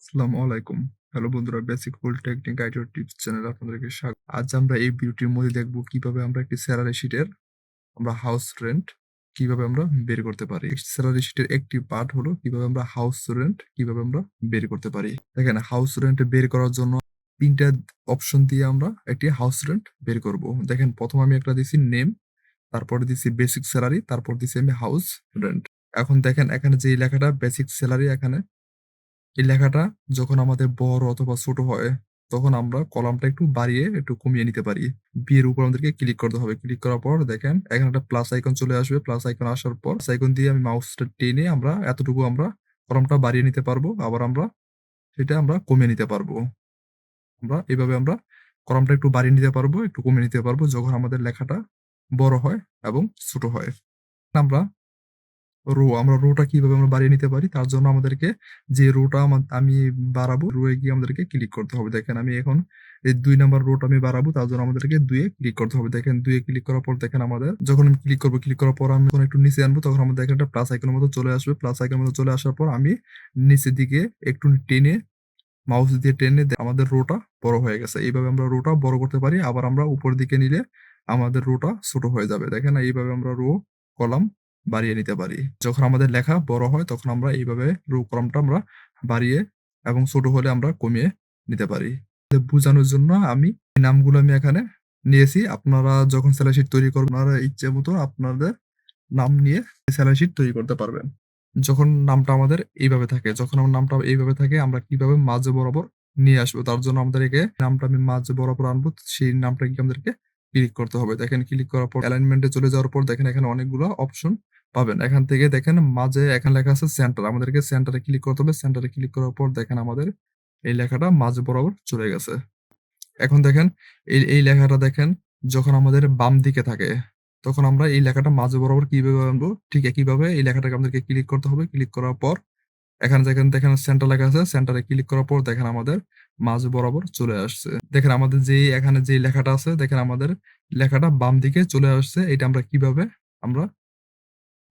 আসসালামু আলাইকুম। হ্যালো বন্ধুরা, বেসিক পলিটেকনিক আইডিয়া টিপস চ্যানেলে আপনাদেরকে স্বাগত। আজ আমরা এই ভিডিওটির মধ্যে দেখব কিভাবে আমরা একটি স্যালারি শিটের হাউস রেন্ট কিভাবে আমরা বের করতে পারি। স্যালারি শিটের একটি পার্ট হলো কিভাবে আমরা হাউস রেন্ট কিভাবে আমরা বের করতে পারি। দেখেন, হাউস রেন্ট বের করার জন্য ৩ টা অপশন দিয়ে আমরা একটি হাউস রেন্ট বের করব। দেখেন, ১ম আমি একটা দিছি নেম, তারপরে দিছি বেসিক স্যালারি, তারপর দিছি আমি হাউস রেন্ট। এখন দেখেন এখানে যে লেখাটা বেসিক স্যালারি, এখানে এই লেখাটা যখন আমাদের বড় অথবা ছোট হয়, তখন আমরা কলামটা একটু বাড়িয়ে একটু কমিয়ে নিতে পারি। বি এর উপর আমাদেরকে ক্লিক করতে হবে। ক্লিক করার পর দেখেন এখানে একটা প্লাস আইকন চলে আসবে। প্লাস আইকন আসার পর প্লাস আইকন দিয়ে আমি মাউসটা টেনে আমরা এতটুকু আমরা কলামটা বাড়িয়ে নিতে পারবো। আবার আমরা সেটা আমরা কমিয়ে নিতে পারবো। এভাবে আমরা কলামটা একটু বাড়িয়ে নিতে পারবো, একটু কমিয়ে নিতে পারবো যখন আমাদের লেখাটা বড় হয় এবং ছোট হয়। আমরা আমরা রোটা কিভাবে আমরা বাড়িয়ে নিতে পারি? তার জন্য আমাদেরকে যে রোটা আমি বাড়াবো, রো এ গিয়ে আমাদেরকে ক্লিক করতে হবে। দেখেন আমি এখন এই ২ নাম্বার রোটা আমি বাড়াবো, তার জন্য আমাদেরকে ২ এ ক্লিক করতে হবে। দেখেন ২ এ ক্লিক করার পর দেখেন আমাদের যখন আমি ক্লিক করব, ক্লিক করার পর আমি যখন একটু নিচে আনবো, তখন আমাদের এখানে একটা প্লাস আইকনের মতো চলে আসবে। প্লাস আইকনের মতো চলে আসার পর আমি নিচের দিকে একটু টেনে মাউস দিয়ে টেনে আমাদের রোটা বড় হয়ে গেছে। এইভাবে আমরা রোটা বড় করতে পারি। আবার আমরা উপরের দিকে নিলে আমাদের রোটা ছোট হয়ে যাবে। দেখেন এইভাবে আমরা রো, কলাম বাড়িয়ে নিতে পারি। যখন আমাদের লেখা বড় হয় তখন আমরা এইভাবে রো কলামটা আমরা বাড়িয়ে এবং ছোট হলে আমরা কমিয়ে নিতে পারি। বুঝানোর জন্য আমি এই নামগুলো আমি এখানে নিয়েছি। আপনারা যখন স্যালারি শিট তৈরি করবেন, আপনারা ইচ্ছে মতো আপনাদের নাম নিয়ে স্যালারি শিট তৈরি করতে পারবেন। যখন নামটা আমাদের এইভাবে থাকে, যখন আমার নামটা এইভাবে থাকে, আমরা কিভাবে মাঝে বরাবর নিয়ে আসবো? তার জন্য আমাদেরকে নামটা আমি মাঝে বরাবর আনবো। সেই নামটা কি আমাদেরকে ক্লিক করতে হবে। দেখেন ক্লিক করার পর অ্যালাইনমেন্ট এ চলে যাওয়ার পর দেখেন এখানে অনেকগুলা অপশন পাবেন। এখান থেকে দেখেন মাঝে এখানে লেখা আছে সেন্টার। আমাদেরকে সেন্টারে ক্লিক করতে হবে। সেন্টারে ক্লিক করার পর দেখেন আমাদের এই লেখাটা মাঝে বরাবর চলে গেছে। এখন দেখেন এই লেখাটা দেখেন যখন আমাদের বাম দিকে থাকে, তখন আমরা এই লেখাটা মাঝ বরাবর কিভাবে আনবো? ঠিক একইভাবে এই লেখাটাকে আমাদেরকে ক্লিক করতে হবে। ক্লিক করার পর এখানে দেখেন সেন্টার লেখা আছে। সেন্টারে ক্লিক করার পর দেখেন আমাদের মাঝ বরাবর চলে আসছে। দেখেন আমাদের এখানে যে লেখাটা আছে, দেখেন আমাদের লেখাটা বাম দিকে চলে আসছে। এটা আমরা কিভাবে আমরা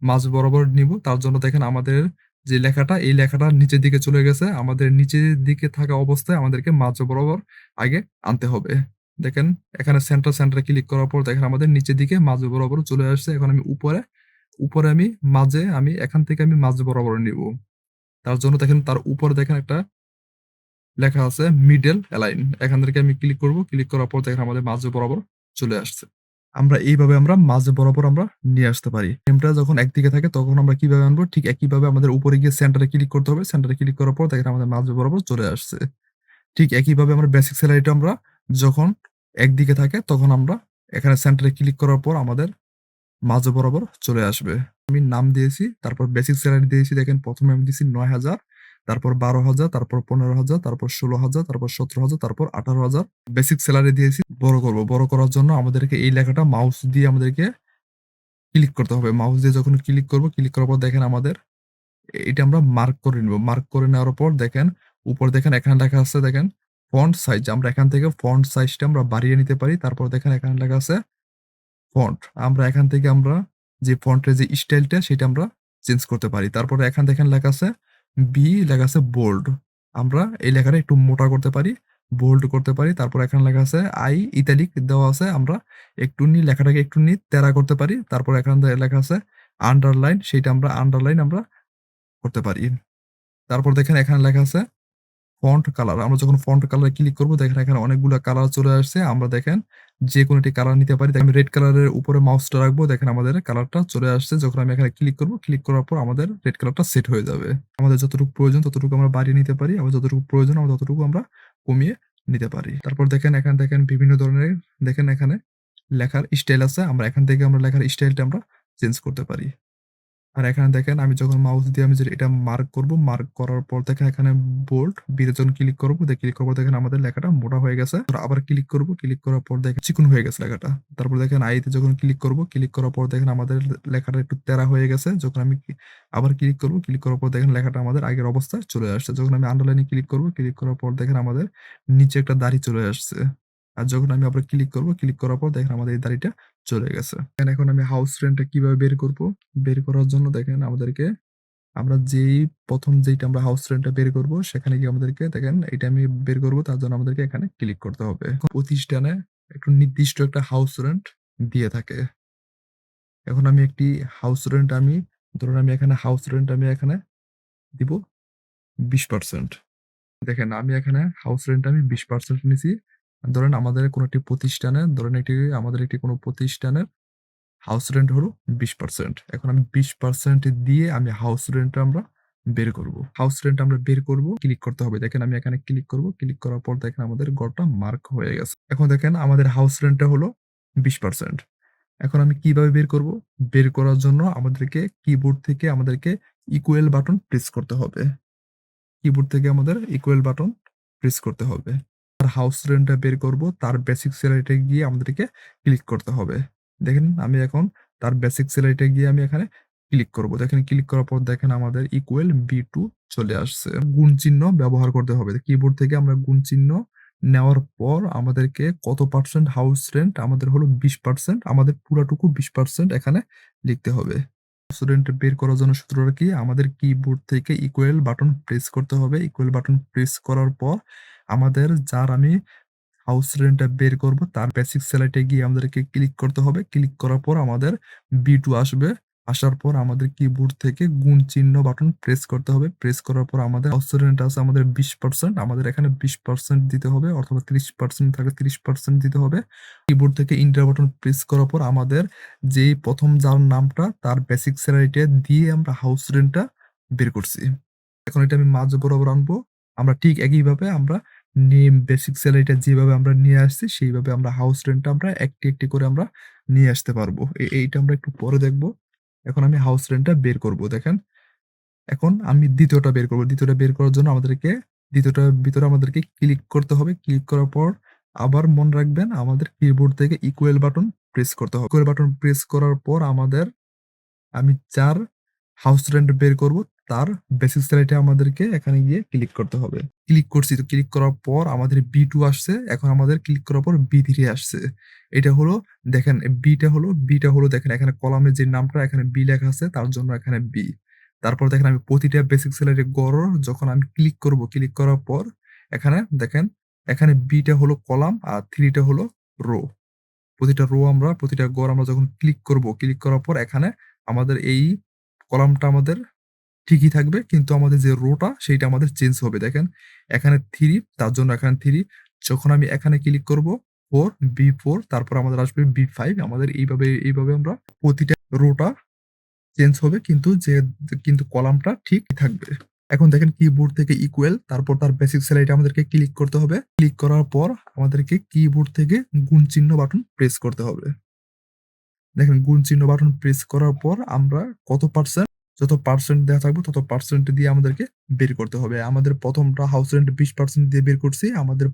মাঝ বরাবর নিব? তার জন্য দেখেন আমাদের যে লেখাটা, এই লেখাটা নিচের দিকে চলে গেছে। আমাদের নিচের দিকে থাকা অবস্থায় আমাদেরকে মাঝ বরাবর আগে আনতে হবে। দেখেন এখানে সেন্টারে ক্লিক করার পর দেখেন আমাদের নিচের দিকে মাঝ বরাবর চলে আসছে। এখন আমি উপরে আমি মাঝে আমি এখান থেকে আমি মাঝ বরাবর নিব। তার জন্য দেখেন তার উপরে দেখেন একটা লেখা আছে মিডল অ্যালাইন। এখান থেকে আমি ক্লিক করব। ক্লিক করার পর দেখেন আমাদের মাঝ বরাবর চলে আসছে। আমরা এইভাবে আমরা মাঝে বরাবর আমরা নিয়ে আসতে পারি। ফ্রেমটা যখন একদিকে থাকে তখন আমরা কিভাবে আনবো? ঠিক একইভাবে আমাদের উপরে গিয়ে সেন্টারে ক্লিক করতে হবে। সেন্টারে ক্লিক করার পর দেখেন আমাদের মাঝে বরাবর চলে আসছে। ঠিক একইভাবে আমরা বেসিক স্যালারিটা আমরা যখন একদিকে থাকে তখন আমরা এখানে সেন্টারে ক্লিক করার পর আমাদের মাঝ বরাবর চলে আসবে। আমি নাম দিয়েছি, তারপর বেসিক স্যালারি দিয়েছি। দেখেন ১ম এ আমি দিছি ৯,০০০, তারপর ১২,০০০, তারপর ১৫,০০০, তারপর ১৬,০০০, তারপর ১৭,০০০, তারপর ১৮,০০০ বেসিক স্যালারি দিয়েছি। বড় করব। বড় করার জন্য আমাদেরকে এই লেখাটা মাউস দিয়ে আমাদেরকে ক্লিক করতে হবে। মাউস দিয়ে যখন ক্লিক করব, ক্লিক করার পর দেখেন আমাদের এটা আমরা মার্ক করে নিব। মার্ক করে নেওয়ার পর দেখেন উপরে দেখেন এখানে লেখা আছে দেখেন ফন্ট সাইজ। আমরা এখান থেকে ফন্ট সাইজটা আমরা বাড়িয়ে নিতে পারি। তারপর দেখেন এখানে লেখা আছে ফন্ট। আমরা এখান থেকে আমরা যে ফন্টের যে স্টাইলটা সেটা আমরা চেঞ্জ করতে পারি। তারপরে এখান দেখেন লেখা আছে লেখা আছে বোল্ড। আমরা এই লেখাটা একটু মোটা করতে পারি, বোল্ড করতে পারি। তারপর এখানে লেখা আছে ইতালিক দেওয়া আছে। আমরা লেখাটাকে একটুখানি তেড়া করতে পারি। তারপর এখানে লেখা আছে আন্ডারলাইন, সেইটা আমরা আন্ডারলাইন আমরা করতে পারি। তারপর দেখেন এখানে লেখা আছে ফন্ট কালার। আমরা যখন ফন্ট কালারে ক্লিক করব দেখেন এখানে অনেকগুলা কালার চলে আসছে। আমরা দেখেন যেকোনো একটি কালার নিতে পারি। আমি রেড কালারের উপরে মাউসটা রাখবো। দেখেন আমাদের কালারটা চলে আসছে। যখন আমি এখানে ক্লিক করব, ক্লিক করার পর আমাদের রেড কালারটা সেট হয়ে যাবে। আমাদের যতটুকু প্রয়োজন ততটুকু আমরা বাড়িয়ে নিতে পারি। আবার যতটুকু প্রয়োজন আমরা ততটুকু আমরা কমিয়ে নিতে পারি। তারপর দেখেন এখানে দেখেন বিভিন্ন ধরনের দেখেন এখানে লেখার স্টাইল আছে। আমরা এখান থেকে আমরা লেখার স্টাইলটা আমরা চেঞ্জ করতে পারি। আর এখানে দেখেন আমি যখন মাউস দিয়ে আমি এটা মার্ক করব, মার্ক করার পর দেখেন এখানে বোল্ড যখন ক্লিক করব, ক্লিক করার পর দেখেন আমাদের লেখাটা মোটা হয়ে গেছে। আবার ক্লিক করব, ক্লিক করার পর দেখেন চিকন হয়ে গেছে লেখাটা। তারপর দেখেন তে যখন ক্লিক করব, ক্লিক করার পর দেখেন আমাদের লেখাটা একটু তেড়া হয়ে গেছে। যখন আমি আবার ক্লিক করব, ক্লিক করার পর দেখেন লেখাটা আমাদের আগের অবস্থায় চলে আসছে। যখন আমি আন্ডারলাইনে ক্লিক করব, ক্লিক করার পর দেখেন আমাদের নিচে একটা দাড়ি চলে আসছে। আর যখন আমি আবার ক্লিক করব, ক্লিক করার পর দেখেন আমাদের এই দাড়িটা চলে গেছে। এখন আমি হাউস রেন্টটা কিভাবে বের করব? বের করার জন্য দেখেন আমাদেরকে আমরা যেই ১ম যেইটা আমরা হাউস রেন্টটা বের করব সেখানে গিয়ে আমাদেরকে দেখেন এটা আমি বের করব তার জন্য আমাদেরকে এখানে ক্লিক করতে হবে। প্রতিষ্ঠানে একটু নির্দিষ্ট একটা হাউস রেন্ট দিয়ে থাকে। এখন আমি একটি হাউস রেন্ট আমি ধরুন আমি এখানে হাউস রেন্ট আমি এখানে দিব ২০%। দেখেন আমি এখানে হাউস রেন্ট আমি ২০% নিছি। ধরেন আমাদের কোন একটি প্রতিষ্ঠানে ধরেন আমাদের একটি কোন প্রতিষ্ঠানের হাউস রেন্ট হলো ২০%। এখন আমি ২০% দিয়ে আমি হাউস রেন্টটা আমরা বের করব। হাউস রেন্ট আমরা বের করব, ক্লিক করতে হবে। দেখেন আমি এখানে ক্লিক করব। ক্লিক করার পর দেখেন আমাদের ঘরটা মার্ক হয়ে গেছে। এখন দেখেন আমাদের হাউস রেন্টটা হলো ২০%। এখন আমি কিভাবে বের করব? বের করার জন্য আমাদেরকে কিবোর্ড থেকে আমাদেরকে ইকুয়াল বাটন প্রেস করতে হবে। কিবোর্ড থেকে আমাদের ইকুয়াল বাটন প্রেস করতে হবে। আর হাউস রেন্টটা বের করব তার বেসিক স্যালারিতে গিয়ে আমাদেরকে ক্লিক করতে হবে। দেখেন আমি এখন তার বেসিক স্যালারিতে গিয়ে আমি এখানে ক্লিক করব। দেখেন ক্লিক করার পর দেখেন আমাদের ইকুয়াল B2 চলে আসছে। গুণ চিহ্ন ব্যবহার করতে হবে। কিবোর্ড থেকে আমরা গুণ চিহ্ন নেওয়ার পর আমাদেরকে কত পার্সেন্ট হাউস রেন্ট আমাদের হলো 20%, আমাদের পুরাটুকু 20% এখানে লিখতে হবে। রেস্টুরেন্ট বের করার জন্য সূত্রটা কি? আমাদের কিবোর্ড থেকে ইকুয়াল বাটন প্রেস করতে হবে। ইকুয়াল বাটন প্রেস করার পর আমাদের যার আমি হাউস রেন্টটা বের করব তার বেসিক স্যালারিতে গিয়ে আমাদেরকে ক্লিক করতে হবে। ক্লিক করার পর আমাদের B2 আসবে। আসার পর আমাদের কিবোর্ড থেকে গুণ চিহ্ন বাটন প্রেস করতে হবে। প্রেস করার পর আমাদের হাউস রেন্ট আছে আমাদের 20%, আমাদের এখানে 20% দিতে হবে অথবা 30% থাকলে 30% দিতে হবে। কিবোর্ড থেকে এন্টার বাটন প্রেস করার পর আমাদের যেই ১ম যার নামটা তার বেসিক স্যালারিটা দিয়ে আমরা হাউস রেন্টটা বের করছি। এখন এটা আমি মাঝ বরাবর আনবো। আমরা ঠিক একইভাবে আমরা বেসিক স্যালারিটা যেভাবে আমরা নিয়ে আসছি সেইভাবে আমরা হাউস রেন্টটা আমরা একটি, একটি করে আমরা নিয়ে আসতে পারবো। এইটা আমরা একটু পরে দেখব। এখন আমি হাউস রেন্টটা বের করব। দেখেন, এখন আমি ২য় টা বের করব। ২য় টা বের করার জন্য আমাদেরকে ২য় টার ভিতরে আমাদেরকে ক্লিক করতে হবে। ক্লিক করার পর আবার মনে রাখবেন আমাদের কিবোর্ড থেকে ইকুয়াল বাটন প্রেস করতে হবে। ইকুয়াল বাটন প্রেস করার পর আমাদের আমি যার হাউস রেন্ট বের করব তার বেসিক স্যালারিটা আমাদেরকে এখানে গিয়ে ক্লিক করতে হবে। ক্লিক করছি, তো ক্লিক করার পর আমাদের B2 আসছে। এখন আমাদের ক্লিক করার পর B3 আসছে। এটা হলো দেখেন B টা হলো দেখেন এখানে কলামে যে নামটা এখানে B লেখা আছে তার জন্য এখানে B। তারপর দেখেন আমি প্রতিটা বেসিক স্যালারি গড় যখন আমি ক্লিক করব, ক্লিক করার পর এখানে দেখেন এখানে B টা হলো কলাম আর 3 টা হলো রো। প্রতিটা গড় আমরা যখন ক্লিক করব, ক্লিক করার পর এখানে আমাদের এই কলামটা আমাদের ঠিকই থাকবে। কিন্তু আমাদের যে রোটা সেইটা আমাদের চেঞ্জ হবে। দেখেন এখানে 3 তার জন্য এখানে 3, যখন আমি এখানে ক্লিক করব 4, B4 তারপর আমাদের আসবে B5, আমাদের এইভাবে আমরা প্রতিটা রোটা চেঞ্জ হবে কিন্তু কলামটা ঠিক থাকবে। এখন দেখেন কিবোর্ড থেকে ইকুয়াল তারপর তার বেসিক স্যালারিটা আমাদেরকে ক্লিক করতে হবে। ক্লিক করার পর আমাদেরকে কিবোর্ড থেকে গুণ চিহ্ন বাটন প্রেস করতে হবে। দেখেন গুণ চিহ্ন বাটন প্রেস করার পর আমরা কত পার্সেন্ট, যত পার্সেন্ট দেওয়া থাকবে তত পার্সেন্ট দিয়ে আমাদেরকে বের করতে হবে। আমাদের ১ম টা হাউস রেন্ট ২০% দিয়ে বের করছি। আমাদের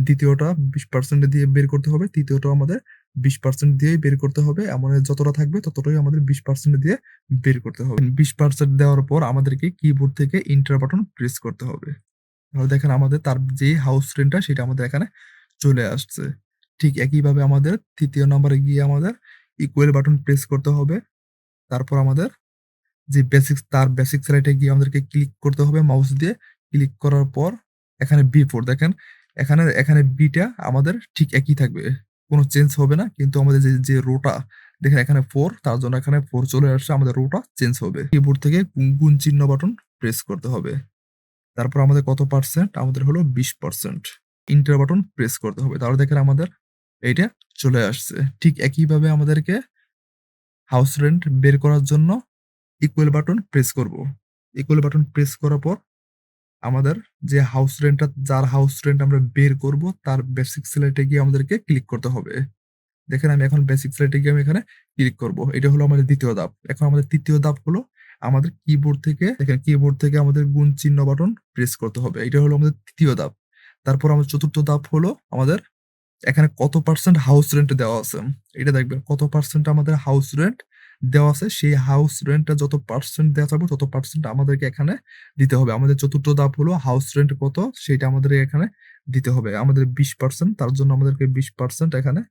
২য় টা ২০% দিয়ে বের করতে হবে। ৩য় টাও আমাদের ২০% দিয়েই বের করতে হবে। আমাদের যতটা থাকবে ততটাই আমাদের ২০% দিয়ে বের করতে হবে। ২০% দেওয়ার পর আমাদেরকে কিবোর্ড থেকে এন্টার বাটন প্রেস করতে হবে। তাহলে দেখেন আমাদের তার যে হাউস রেন্টটা সেটা আমাদের এখানে চলে আসছে। ঠিক একইভাবে আমাদের ৩য় নম্বরে গিয়ে আমাদের ইকুয়াল বাটন প্রেস করতে হবে। তারপর আমাদের যে তার বেসিক স্যালারিটা গিয়ে আমাদেরকে ক্লিক করতে হবে মাউস দিয়ে। ক্লিক করার পর এখানে B4 দেখেন এখানে B টা আমাদের ঠিক একই থাকবে। কোন চেঞ্জ হবে না। কিন্তু আমাদের যে রোটা দেখেন এখানে 4 তার জন্য এখানে 4 চলে আসছে। আমাদের রোটা চেঞ্জ হবে। কিবোর্ড থেকে গুণ চিহ্ন বাটন প্রেস করতে হবে। তারপর আমাদের কত পার্সেন্ট? আমাদের হলো 20%। এন্টার বাটন প্রেস করতে হবে। তাহলে দেখেন আমাদের এইটা চলে আসছে। ঠিক একইভাবে আমাদেরকে হাউস রেন্ট বের করার জন্য ইকুয়াল বাটন প্রেস করব। ইকুয়াল বাটন প্রেস করার পর আমাদের যে যার হাউস রেন্ট আমরা বের করব তার বেসিক স্যালারিতে গিয়ে আমাদেরকে ক্লিক করতে হবে। দেখেন আমি এখন বেসিক স্যালারিতে গিয়ে আমি এখানে ক্লিক করব। এটা হলো আমাদের ২য় ধাপ। এখন আমাদের ৩য় ধাপ হলো আমাদের কিবোর্ড থেকে আমাদের গুণ চিহ্ন বাটন প্রেস করতে হবে। এটা হলো আমাদের ৩য় ধাপ। তারপর আমাদের ৪র্থ ধাপ হলো আমাদের এখানে কত পার্সেন্ট হাউস রেন্ট দেওয়া আছে। এটা দেখবেন কত পার্সেন্ট আমাদের হাউস রেন্ট দেওয়া আছে। সেই হাউস রেন্টটা যত পার্সেন্ট দেওয়া থাকবে তত পার্সেন্ট আমাদেরকে এখানে দিতে হবে। আমাদের ৪র্থ ধাপ হলো হাউস রেন্ট কত সেইটা আমাদের এখানে দিতে হবে। আমাদের 20%, তার জন্য আমাদেরকে 20% এখানে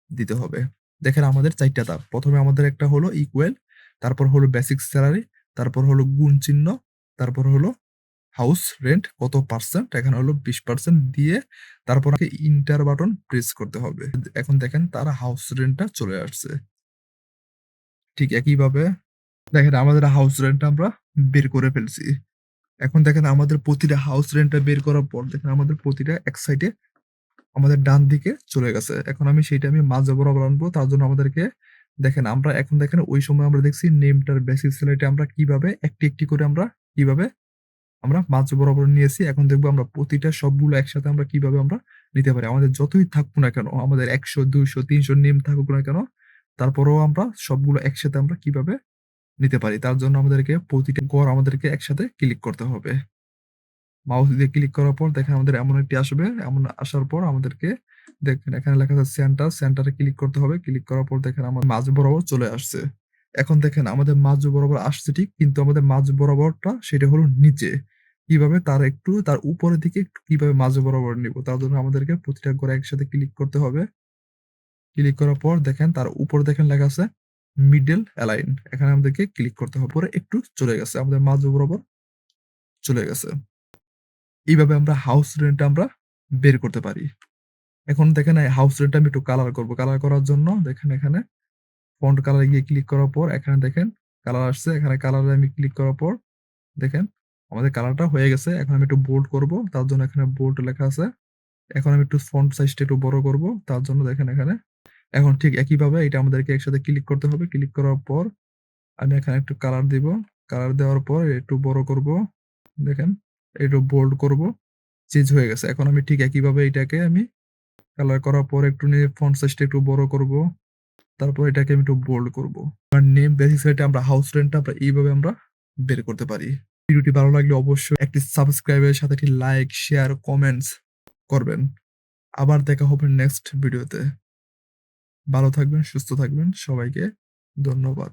দিতে হবে। দেখেন আমাদের ৪ টা ধাপ। ১ম এ আমাদের একটা হলো ইকুয়াল, তারপর হলো বেসিক স্যালারি, তারপর হলো গুণ চিহ্ন, তারপর হলো হাউস রেন্ট কত পার্সেন্ট, এখানে হলো 20% দিয়ে তারপর এন্টার বাটন প্রেস করতে হবে। এখন দেখেন তার হাউস রেন্টটা চলে আসছে। ঠিক একইভাবে দেখেন আমাদের হাউস রেন্টটা আমরা বের করে ফেলছি। এখন দেখেন আমাদের প্রতিটা হাউস রেন্টটা বের করার পর দেখেন আমাদের প্রতিটা এক সাইডে আমাদের ডান দিকে চলে গেছে। এখন সেইটা আমি মাঝে বরাবর আনবো। তার জন্য আমাদেরকে দেখেন আমরা এখন দেখেন ওই সময় আমরা দেখছি নেমটার বেসিস স্যালারিটা আমরা কিভাবে একটি, একটি করে আমরা কিভাবে আমরা মাঝ বরাবর নিয়েছি। এখন দেখবো আমরা প্রতিটা সবগুলো একসাথে আমরা কিভাবে আমরা নিতে পারি। আমাদের যতই থাকুক না কেন, আমাদের ১০০, ২০০, ৩০০ নেম থাকুক না কেন, তারপরেও আমরা সবগুলো একসাথে আমরা কিভাবে নিতে পারি। তার জন্য আমাদেরকে প্রতিটা ঘর আমাদেরকে একসাথে ক্লিক করতে হবে। মাউস দিয়ে ক্লিক করার পর দেখেন আমাদের এমন একটি আসবে। এমন আসার পর আমাদেরকে দেখেন এখানে লেখা আছে সেন্টার, সেন্টারে ক্লিক করতে হবে। ক্লিক করার পর দেখেন আমার মাঝ বরাবর চলে আসছে। এখন দেখেন আমাদের মাঝ বরাবর আসছে ঠিক, কিন্তু আমাদের মাঝ বরাবরটা সেটা হলো নিচে। কিভাবে তার উপরের দিকে একটু কিভাবে মাঝ বরাবর নিব? তার জন্য আমাদেরকে প্রতিটা ঘরে একসাথে ক্লিক করতে হবে। ক্লিক করার পর দেখেন তার উপরে দেখেন লেখা আছে মিডল অ্যালাইন। এখানে আমাদেরকে ক্লিক করতে হবে। পরে একটু চলে গেছে। আমাদের মাঝ বরাবর চলে গেছে। এইভাবে আমরা হাউস রেন্ট আমরা বের করতে পারি। এখন দেখেন এই হাউস রেন্টটা আমি একটু কালার করব। কালার করার জন্য দেখেন এখানে ফন্ট কালারে গিয়ে ক্লিক করার পর এখানে দেখেন কালার আসছে। এখানে কালারে আমি ক্লিক করার পর দেখেন আমাদের কালারটা হয়ে গেছে। এখন আমি একটু বোল্ড করব। তার জন্য এখানে বোল্ড লেখা আছে। এখন আমি একটু ফন্ট সাইজটা একটু বড় করব। তার জন্য দেখেন এখানে এখন ঠিক একইভাবে এটা আমাদেরকে একসাথে ক্লিক করতে হবে। ক্লিক করার পর আমি এখানে একটু কালার দিব। কালার দেওয়ার পর একটু বড় করব। দেখেন একটু বোল্ড করব। চেঞ্জ হয়ে গেছে। এখন আমি ঠিক একইভাবে এটাকে আমি কালার করার পর একটু নিয়ে ফন্ট সাইজটা একটু বড় করব। তারপর এটাকে আমি একটু বোল্ড করব। আর নেম বেসিস রেটে আমরা হাউস রেন্টটা আমরা এইভাবে আমরা বের করতে পারি। ভিডিওটি ভালো লাগলে অবশ্যই একটি সাবস্ক্রাইবের সাথে একটি লাইক, শেয়ার, কমেন্টস করবেন। আবার দেখা হবে নেক্সট ভিডিওতে। ভালো থাকবেন, সুস্থ থাকবেন। সবাইকে ধন্যবাদ।